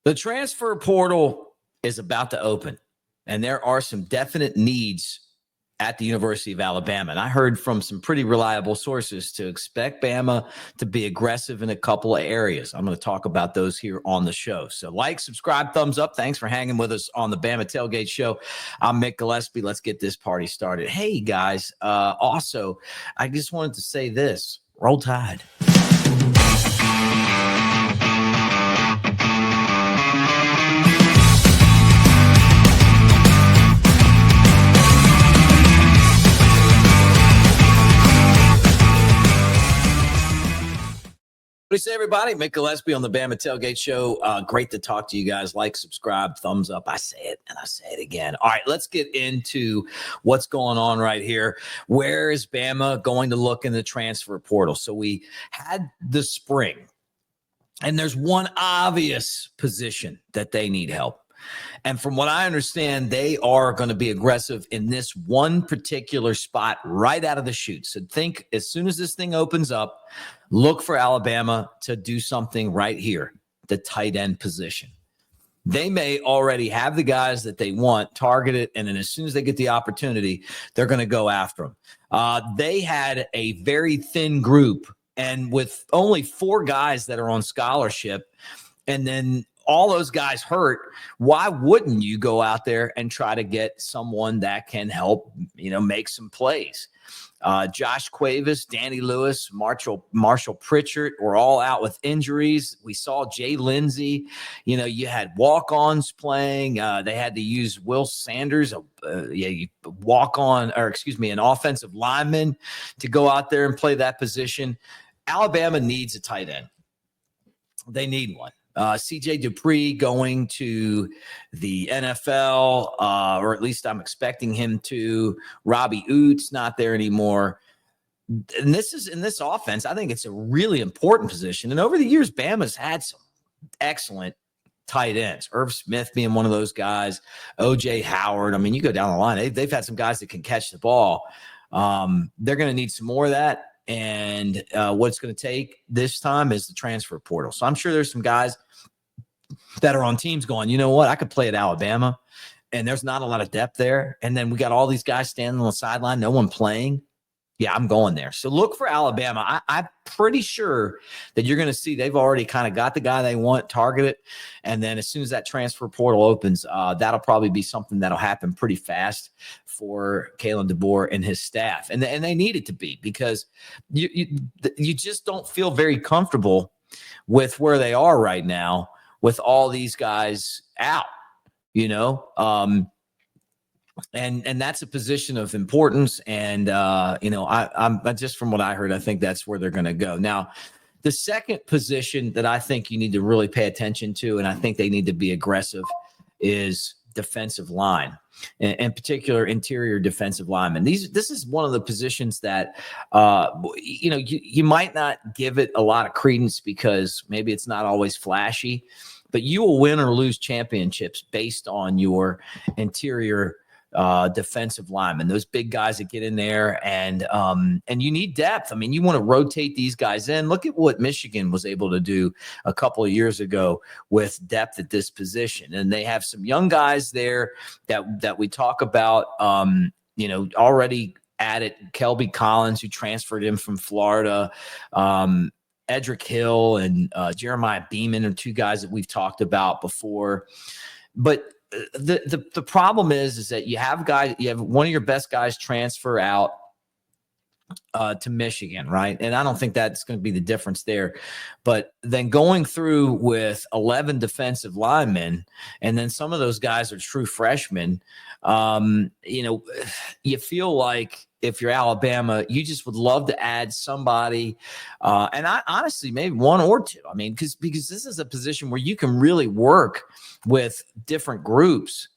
The transfer portal is about to open, and there are some definite needs at the University of Alabama. And I heard from some pretty reliable sources to expect Bama to be aggressive in a couple of areas. I'm going to talk about those here on the show. So like, subscribe, thumbs up. Thanks for hanging with us on the Bama Tailgate Show. I'm Mick Gillespie. Let's get this party started. Hey, guys. Also, I just wanted to say this. Roll Tide. What do you say, everybody? Mick Gillespie on the Bama Tailgate Show. Great to talk to you guys. Like, subscribe, thumbs up. I say it and I say it again. All right, let's get into what's going on right here. Where is Bama going to look in the transfer portal? So we had the spring, and there's one obvious position that they need help. And from what I understand, they are going to be aggressive in this one particular spot right out of the chute. So think as soon as this thing opens up, look for Alabama to do something right here, the tight end position. They may already have the guys that they want targeted, and then as soon as they get the opportunity, they're going to go after them. They had a very thin group, and with only 4 guys that are on scholarship, and then all those guys hurt, why wouldn't you go out there and try to get someone that can help, make some plays? Josh Cuevas, Danny Lewis, Marshall Pritchard were all out with injuries. We saw Jay Lindsey. You had walk-ons playing. They had to use Will Sanders, an offensive lineman, to go out there and play that position. Alabama needs a tight end. They need one. CJ Dupree going to the NFL, or at least I'm expecting him to. Robbie Oots not there anymore. And this is in this offense. I think it's a really important position. And over the years, Bama's had some excellent tight ends. Irv Smith being one of those guys. OJ Howard. I mean, you go down the line. They've had some guys that can catch the ball. They're going to need some more of that. And what it's going to take this time is the transfer portal. So I'm sure there's some guys that are on teams going, you know what, I could play at Alabama, and there's not a lot of depth there. And then we got all these guys standing on the sideline, no one playing. Yeah, I'm going there. So look for Alabama. I'm pretty sure that you're going to see they've already kind of got the guy they want targeted. And then as soon as that transfer portal opens, that'll probably be something that'll happen pretty fast for Kalen DeBoer and his staff. And they need it to be, because you just don't feel very comfortable with where they are right now with all these guys out, and that's a position of importance. And, I'm just from what I heard, I think that's where they're going to go. Now, the second position that I think you need to really pay attention to, and I think they need to be aggressive, is defensive line, in particular, interior defensive linemen. This is one of the positions that, you might not give it a lot of credence because maybe it's not always flashy, but you will win or lose championships based on your interior defensive linemen, those big guys that get in there, and you need depth. I mean, you want to rotate these guys in. Look at what Michigan was able to do a couple of years ago with depth at this position. And they have some young guys there that we talk about, already added Kelby Collins, who transferred in from Florida, Edric Hill and Jeremiah Beeman are 2 guys that we've talked about before. But the problem is that you have one of your best guys transfer out to Michigan, right? And I don't think that's going to be the difference there. But then going through with 11 defensive linemen, and then some of those guys are true freshmen, you feel like if you're Alabama, you just would love to add somebody. And I honestly, maybe 1 or 2. I mean, because this is a position where you can really work with different groups.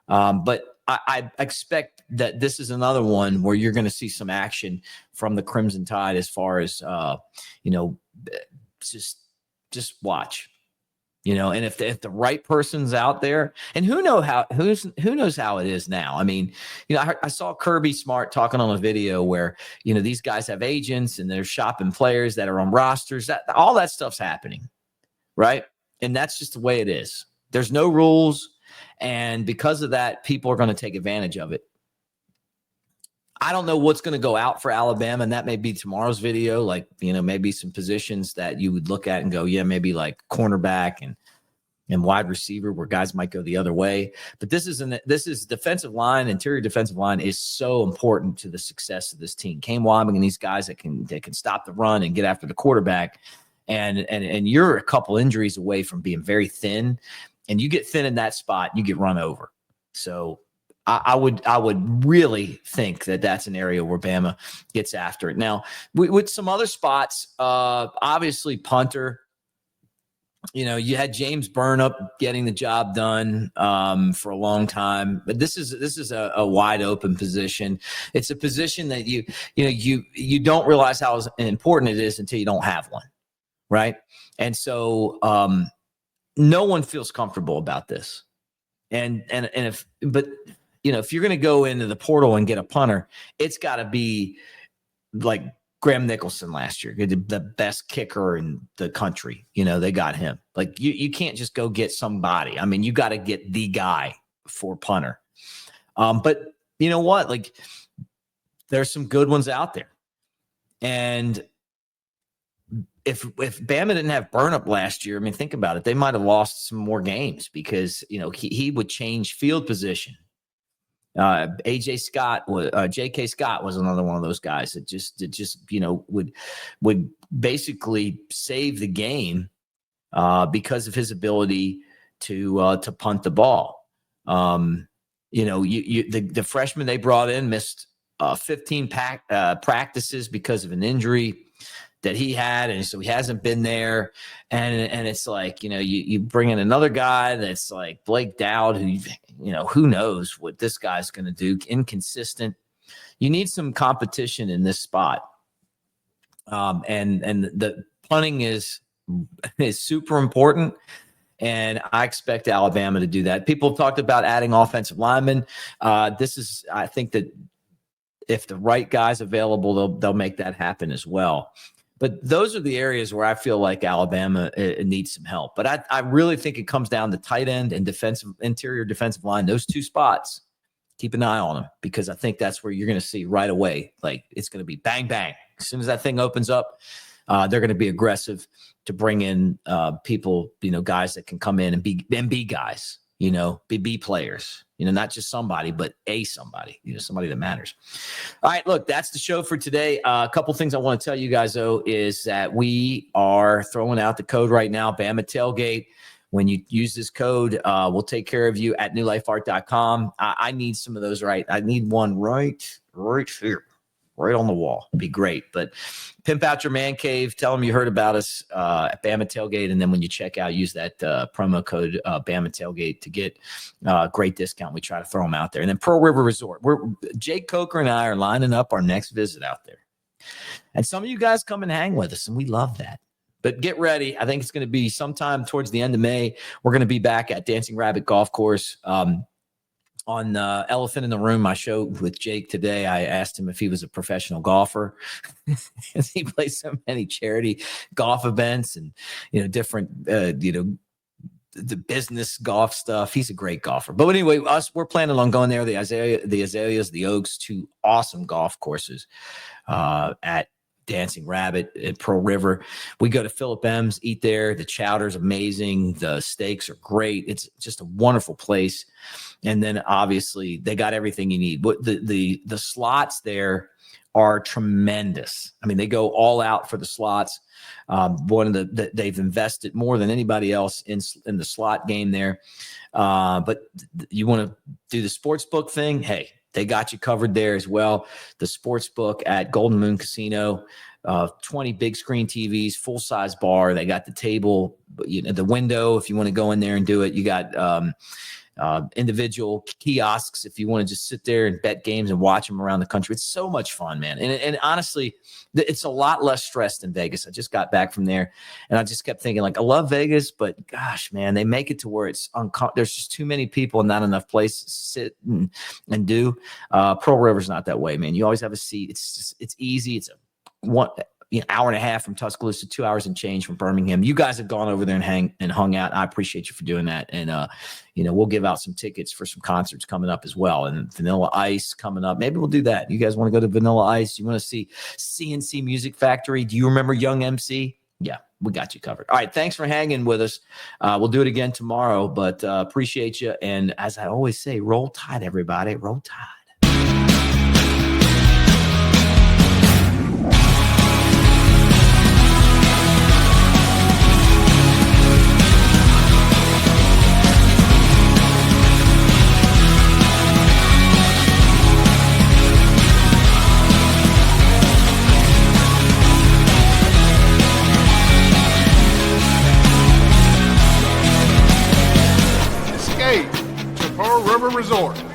But I expect that this is another one where you're going to see some action from the Crimson Tide as far as, just watch. And if the right person's out there, and who knows how it is now. I mean, I saw Kirby Smart talking on a video where, these guys have agents and they're shopping players that are on rosters. All that stuff's happening, right? And that's just the way it is. There's no rules. And because of that, people are going to take advantage of it. I don't know what's going to go out for Alabama, and that may be tomorrow's video. Like, maybe some positions that you would look at and go, yeah, maybe like cornerback and wide receiver, where guys might go the other way. But this is defensive line, interior defensive line is so important to the success of this team. Kane Wyman and these guys that can stop the run and get after the quarterback. And you're a couple injuries away from being very thin, and you get thin in that spot, you get run over. So I would really think that that's an area where Bama gets after it. Now, with some other spots, obviously punter. You had James Burnup getting the job done for a long time, but this is a wide open position. It's a position that you don't realize how important it is until you don't have one, right? And so no one feels comfortable about this. And if you're going to go into the portal and get a punter, it's got to be like Graham Nicholson last year, the best kicker in the country. They got him. Like you can't just go get somebody. I mean, you got to get the guy for punter. But you know what? Like there's some good ones out there. And if Bama didn't have Burnup last year, I mean, think about it. They might have lost some more games because, he would change field position. AJ Scott was J.K. Scott was another one of those guys that just would basically save the game because of his ability to punt the ball. The freshman they brought in missed 15 practices because of an injury that he had, and so he hasn't been there. And it's like, you bring in another guy that's like Blake Dowd, who knows what this guy's going to do. Inconsistent. You need some competition in this spot. And the punting is super important. And I expect Alabama to do that. People have talked about adding offensive linemen. I think that if the right guy's available, they'll make that happen as well. But those are the areas where I feel like Alabama needs some help. But I really think it comes down to tight end and interior defensive line. Those two spots, keep an eye on them, because I think that's where you're going to see right away. Like it's going to be bang, bang. As soon as that thing opens up, they're going to be aggressive to bring in people, guys that can come in and be guys, be players, not just somebody, but somebody, somebody that matters. All right, look, that's the show for today. A couple things I want to tell you guys, though, is that we are throwing out the code right now, Bama Tailgate. When you use this code, we'll take care of you at newlifeart.com. I need some of those, right? I need one right here, right on the wall. It'd be great. But pimp out your man cave. Tell them you heard about us at Bama Tailgate. And then when you check out, use that promo code Bama Tailgate to get a great discount. We try to throw them out there. And then Pearl River Resort. Jake Coker and I are lining up our next visit out there. And some of you guys come and hang with us, and we love that. But get ready. I think it's going to be sometime towards the end of May. We're going to be back at Dancing Rabbit Golf Course. On Elephant in the Room, my show with Jake today, I asked him if he was a professional golfer. He plays so many charity golf events and, different, the business golf stuff. He's a great golfer. But anyway, we're planning on going there. The Azaleas, the Oaks, two awesome golf courses at Dancing Rabbit at Pearl River. We go to Philip M's, eat there. The chowder's amazing. The steaks are great. It's just a wonderful place. And then obviously they got everything you need. But the slots there are tremendous. I mean, they go all out for the slots. They've invested more than anybody else in the slot game there. But you want to do the sports book thing? Hey, they got you covered there as well. The sports book at Golden Moon Casino, 20 big screen TVs, full size bar. They got the table, the window if you want to go in there and do it. You got individual kiosks if you want to just sit there and bet games and watch them around the country. It's so much fun, man. And honestly, it's a lot less stress than Vegas. I just got back from there, and I just kept thinking, like, I love Vegas, but gosh, man, they make it to where it's there's just too many people and not enough places to sit and do. Pearl River's not that way, man. You always have a seat. It's easy. It's hour and a half from Tuscaloosa, 2 hours and change from Birmingham. You guys have gone over there and hung out. I appreciate you for doing that. And, we'll give out some tickets for some concerts coming up as well. And Vanilla Ice coming up. Maybe we'll do that. You guys want to go to Vanilla Ice? You want to see CNC Music Factory? Do you remember Young MC? Yeah, we got you covered. All right. Thanks for hanging with us. We'll do it again tomorrow, but appreciate you. And as I always say, roll tide, everybody. Roll tide. To Pearl River Resort.